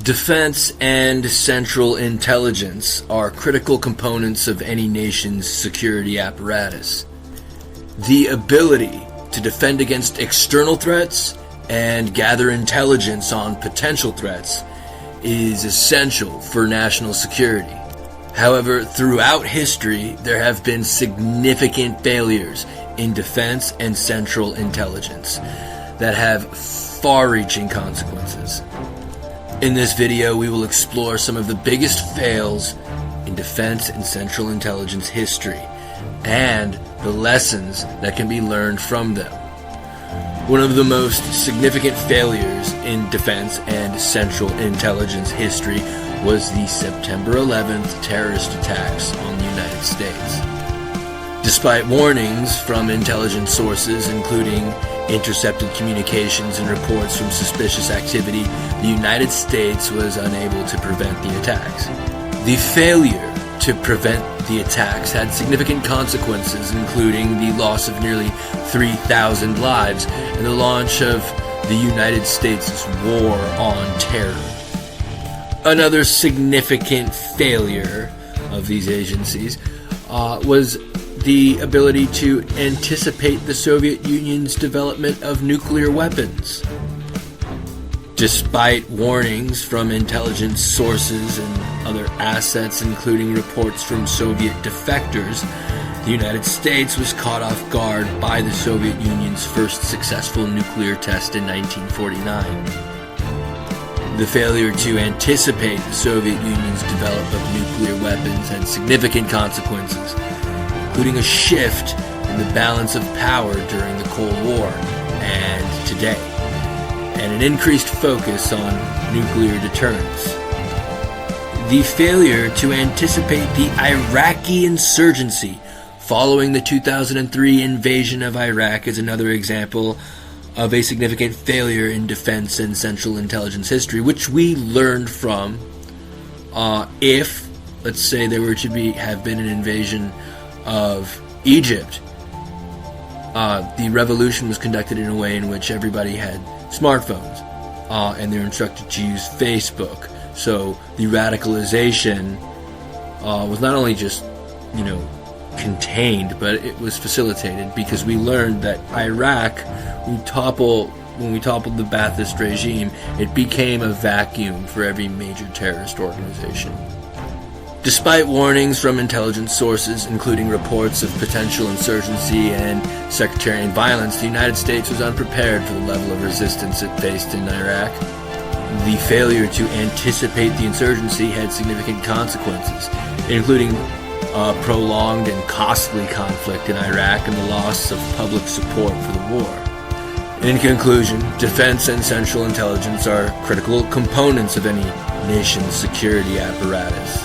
Defense and central intelligence are critical components of any nation's security apparatus. The ability to defend against external threats and gather intelligence on potential threats is essential for national security. However, throughout history, there have been significant failures in defense and central intelligence that have far-reaching consequences. In this video, we will explore some of the biggest fails in defense and central intelligence history and the lessons that can be learned from them. One of the most significant failures in defense and central intelligence history was the September 11th terrorist attacks on the United States. Despite warnings from intelligence sources, including intercepted communications and reports from suspicious activity, the United States was unable to prevent the attacks. The failure to prevent the attacks had significant consequences, including the loss of nearly 3,000 lives and the launch of the United States' war on terror. Another significant failure of these agencies was the ability to anticipate the Soviet Union's development of nuclear weapons. Despite warnings from intelligence sources and other assets, including reports from Soviet defectors, the United States was caught off guard by the Soviet Union's first successful nuclear test in 1949. The failure to anticipate the Soviet Union's development of nuclear weapons had significant consequences, including a shift in the balance of power during the Cold War and today, and an increased focus on nuclear deterrence. The failure to anticipate the Iraqi insurgency following the 2003 invasion of Iraq is another example of a significant failure in defense and central intelligence history, which we learned from if, let's say, there were to have been an invasion of Egypt. The revolution was conducted in a way in which everybody had smartphones, and they're instructed to use Facebook. So the radicalization was not only just, contained, but it was facilitated, because we learned that Iraq, when we toppled the Ba'athist regime, it became a vacuum for every major terrorist organization. Despite warnings from intelligence sources, including reports of potential insurgency and sectarian violence, the United States was unprepared for the level of resistance it faced in Iraq. The failure to anticipate the insurgency had significant consequences, including prolonged and costly conflict in Iraq and the loss of public support for the war. In conclusion, defense and central intelligence are critical components of any nation's security apparatus.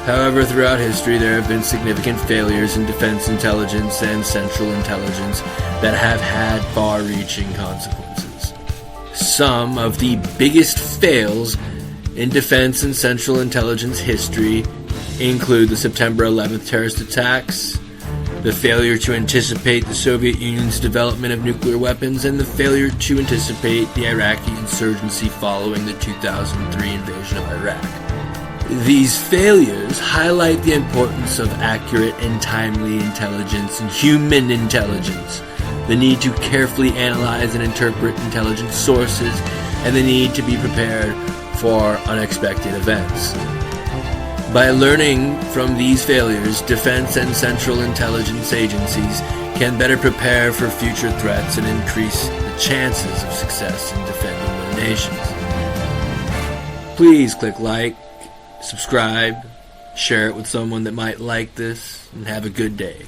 However, throughout history, there have been significant failures in defense intelligence and central intelligence that have had far-reaching consequences. Some of the biggest fails in defense and central intelligence history include the September 11th terrorist attacks, the failure to anticipate the Soviet Union's development of nuclear weapons, and the failure to anticipate the Iraqi insurgency following the 2003 invasion of Iraq. These failures highlight the importance of accurate and timely intelligence and human intelligence, the need to carefully analyze and interpret intelligence sources, and the need to be prepared for unexpected events. By learning from these failures, defense and central intelligence agencies can better prepare for future threats and increase the chances of success in defending their nations. Please click like, subscribe, share it with someone that might like this, and have a good day.